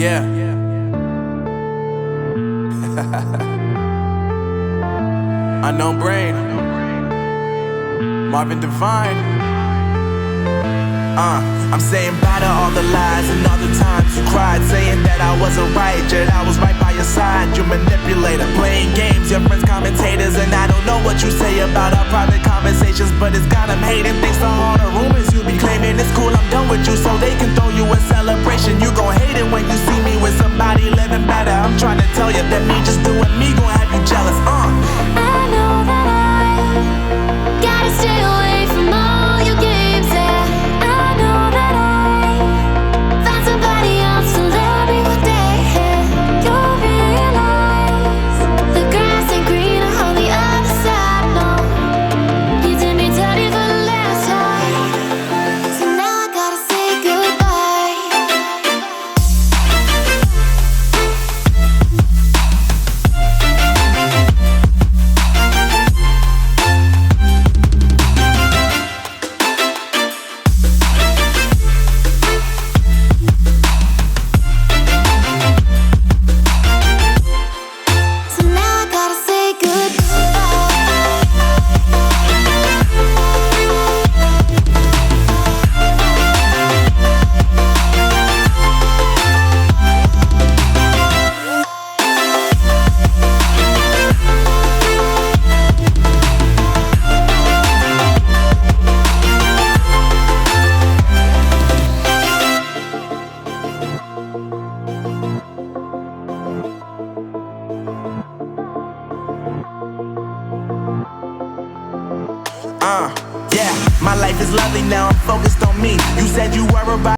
Yeah. Unknown Brain, Marvin Divine. I'm saying bye to all the lies and all the times you cried, saying that I wasn't right, yet I was right by your side. You manipulator, playing games, your friends commentators, and I don't know what you say about our private conversations, but it's got them hating. Thanks to all the rumors you be claiming. It's cool, I'm done with you, so they can throw you a celebration. You gon' hate it when you see me with somebody living better. I'm trying to tell you that me just doing me gon' have you jealous. I know that I gotta stay away from all your games, yeah. I know that I found somebody else to love me one day, yeah. You'll realize the grass ain't greener on the other side, no. You did me dirty for the last time, so now I gotta say goodbye. So now I gotta say Yeah, my life is lovely now, I'm focused on me. You said you were about